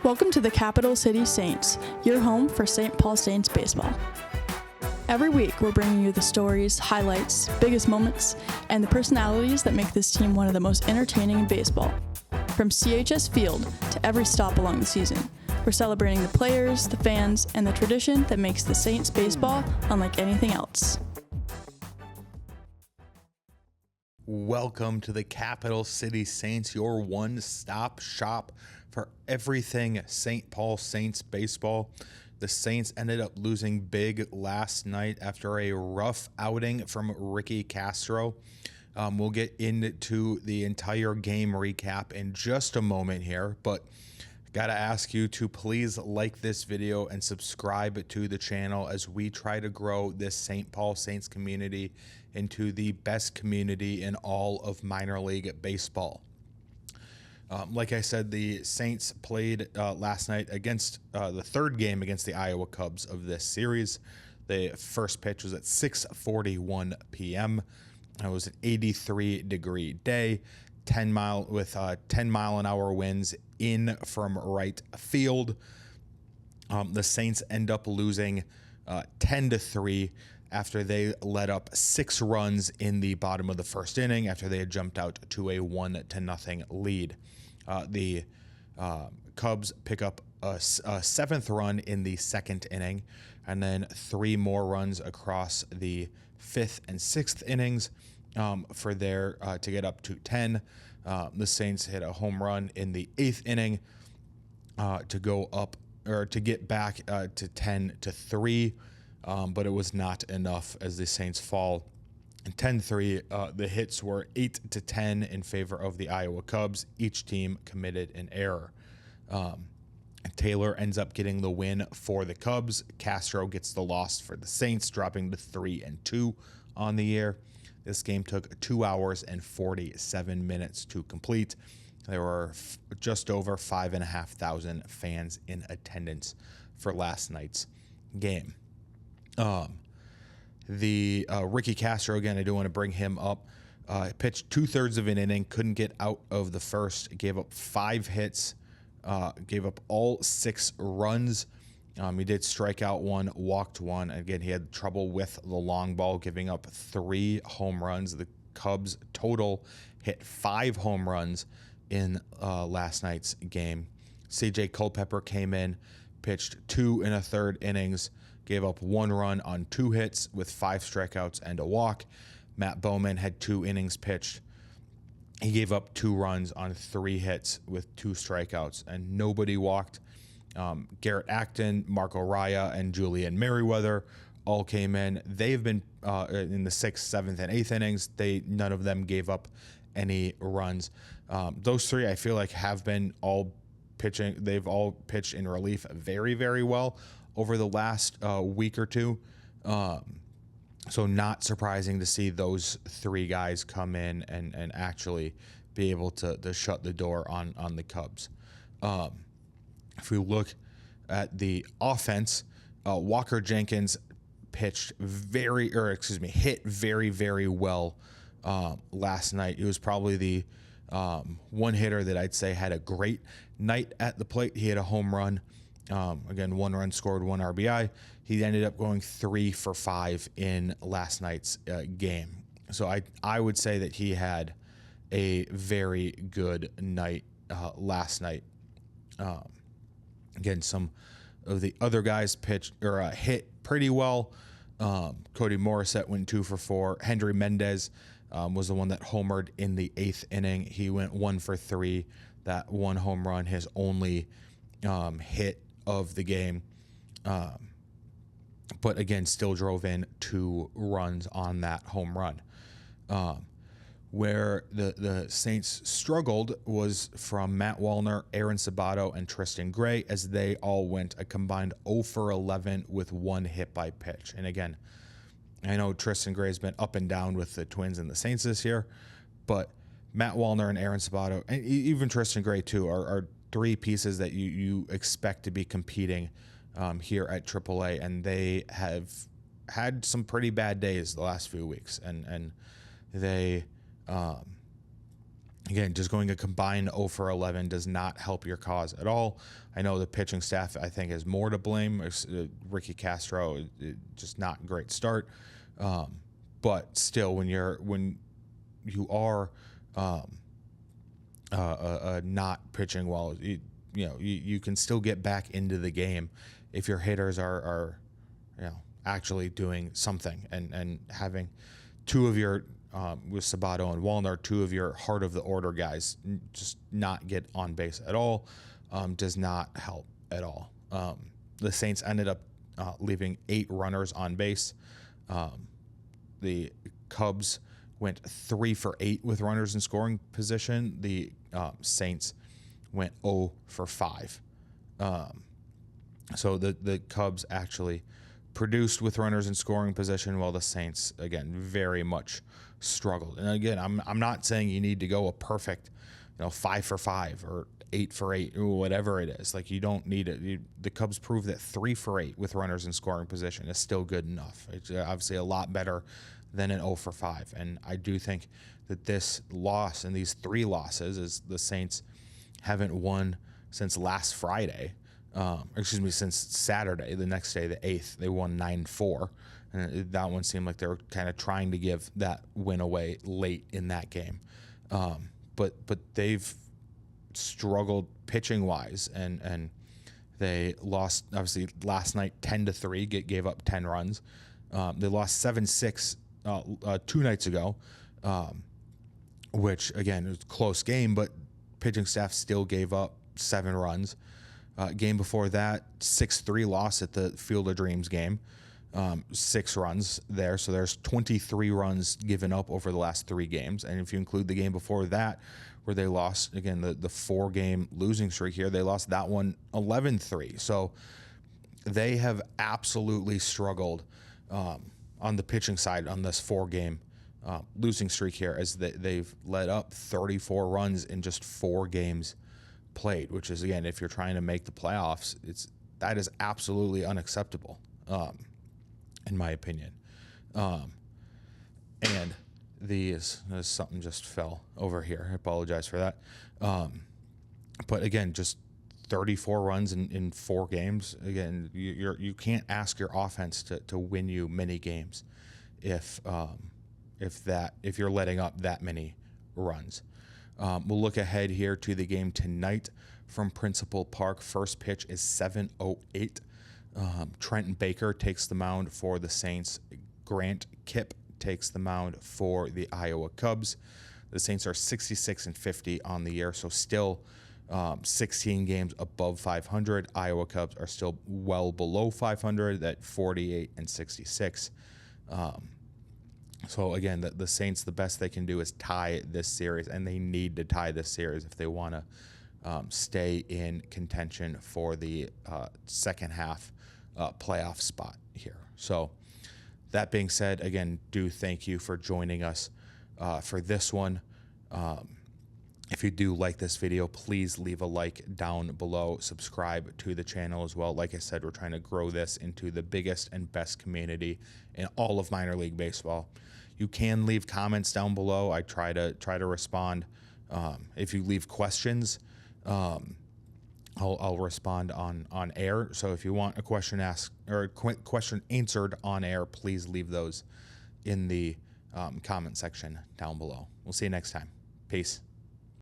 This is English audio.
Welcome to the Capital City Saints, your home for St. Paul Saints baseball. Every week, we're bringing you the stories, highlights, biggest moments, and the personalities that make this team one of the most entertaining in baseball. From CHS Field to every stop along the season, we're celebrating the players, the fans, and the tradition that makes the Saints baseball unlike anything else. Welcome to the Capital City Saints, your one-stop shop for everything St. Paul Saints baseball. The Saints ended up losing big last night after a rough outing from Ricky Castro. We'll get into the entire game recap in just a moment here, but got to ask you to please like this video and subscribe to the channel as we try to grow this St. Paul Saints community into the best community in all of minor league baseball. Like I said, the Saints played last night against the third game against the Iowa Cubs of this series. The first pitch was at 6:41 p.m. It was an 83-degree day, 10 mile an hour winds in from right field. The Saints end up losing 10-3 after they let up 6 runs in the bottom of the first inning after they had jumped out to a 1-0 lead. The Cubs pick up a 7th run in the second inning, and then 3 more runs across the 5th and 6th innings for their to get up to 10. The Saints hit a home run in the 8th inning to go up or to get back to 10-3, but it was not enough as the Saints fall. 10-3, the hits were 8-10 in favor of the Iowa Cubs. Each team committed an error. Taylor ends up getting the win for the Cubs. Castro gets the loss for the Saints, dropping to 3-2 on the year. This game took 2 hours and 47 minutes to complete. There were just over 5,500 fans in attendance for last night's game. The Ricky Castro, again, I do want to bring him up. Pitched 2/3 of an inning, couldn't get out of the first, gave up 5 hits, gave up all 6 runs. He did strike out 1, walked 1. Again, he had trouble with the long ball, giving up 3 home runs. The Cubs total hit 5 home runs in last night's game. CJ Culpepper came in, pitched 2 1/3 innings, gave up 1 run on 2 hits with 5 strikeouts and a walk. Matt Bowman had 2 innings pitched. He gave up 2 runs on 3 hits with 2 strikeouts, and nobody walked. Garrett Acton, Marco Raya, and Julian Merriweather all came in. They've been in the 6th, 7th, and 8th innings. None of them gave up any runs. Those 3, I feel like, have been all pitching. They've all pitched in relief very, very well over the last week or two. So not surprising to see those 3 guys come in and actually be able to shut the door on the Cubs. If we look at the offense, Walker Jenkins hit very, very well last night. He was probably the one hitter that I'd say had a great night at the plate. He had a home run. Again, 1 run scored, 1 RBI. He ended up going 3 for 5 in last night's game. So I would say that he had a very good night last night. Again, some of the other guys hit pretty well. Cody Morissette went 2 for 4. Hendry Mendez was the one that homered in the 8th inning. He went 1 for 3. That 1 home run, his only hit of the game. But again, still drove in 2 runs on that home run. Where the Saints struggled was from Matt Wallner, Aaron Sabato, and Tristan Gray, as they all went a combined 0 for 11 with 1 hit by pitch. And again, I know Tristan Gray has been up and down with the Twins and the Saints this year, but Matt Wallner and Aaron Sabato, and even Tristan Gray too, are 3 pieces that you expect to be competing here at AAA, and they have had some pretty bad days the last few weeks, and they again, just going a combined 0 for 11 does not help your cause at all. I know the pitching staff, I think, is more to blame. Ricky Castro, just not a great start. But still, when you are not pitching well, you can still get back into the game if your hitters are actually doing something, and having two of your with Sabato and Wallner, two of your heart of the order guys just not get on base at all, does not help at all. The Saints ended up leaving 8 runners on base. The Cubs went 3 for 8 with runners in scoring position. The Saints went 0 for 5. So the Cubs actually produced with runners in scoring position, while the Saints, again, very much struggled. And again, I'm not saying you need to go a perfect, 5 for 5 or 8 for 8 or whatever it is. Like, you don't need it. The Cubs proved that 3 for 8 with runners in scoring position is still good enough. It's obviously a lot better than an 0 for 5. And I do think that this loss and these 3 losses is the Saints haven't won since last Friday. Since Saturday, the next day, the 8th, they won 9-4. And that one seemed like they were kind of trying to give that win away late in that game. But they've struggled pitching wise, and they lost, obviously, last night 10-3, gave up 10 runs. They lost 7-6 2 nights ago, which, again, it was a close game, but pitching staff still gave up 7 runs. Game before that, 6-3 loss at the Field of Dreams game, 6 runs there. So there's 23 runs given up over the last 3 games. And if you include the game before that, where they lost, again, the 4-game losing streak here, they lost that one 11-3. So they have absolutely struggled on the pitching side on this 4-game losing streak here, as they've let up 34 runs in just 4 games played, which is, again, if you're trying to make the playoffs, that is absolutely unacceptable, in my opinion. And something just fell over here. I apologize for that. But again, just 34 runs in 4 games. Again, you can't ask your offense to win you many games if you're letting up that many runs. We'll look ahead here to the game tonight from Principal Park. First pitch is 7:08. Trenton Baker takes the mound for the Saints. Grant Kipp takes the mound for the Iowa Cubs. The Saints are 66-50 on the year, so still 16 games above 500. Iowa Cubs are still well below 500 at 48-66. So again, the Saints, the best they can do is tie this series, and they need to tie this series if they want to stay in contention for the second half playoff spot here. So that being said, again, do thank you for joining us for this one. If you do like this video, please leave a like down below. Subscribe to the channel as well. Like I said, we're trying to grow this into the biggest and best community in all of minor league baseball. You can leave comments down below. I try to respond. If you leave questions, I'll respond on air. So if you want a question asked or a question answered on air, please leave those in the comment section down below. We'll see you next time. Peace.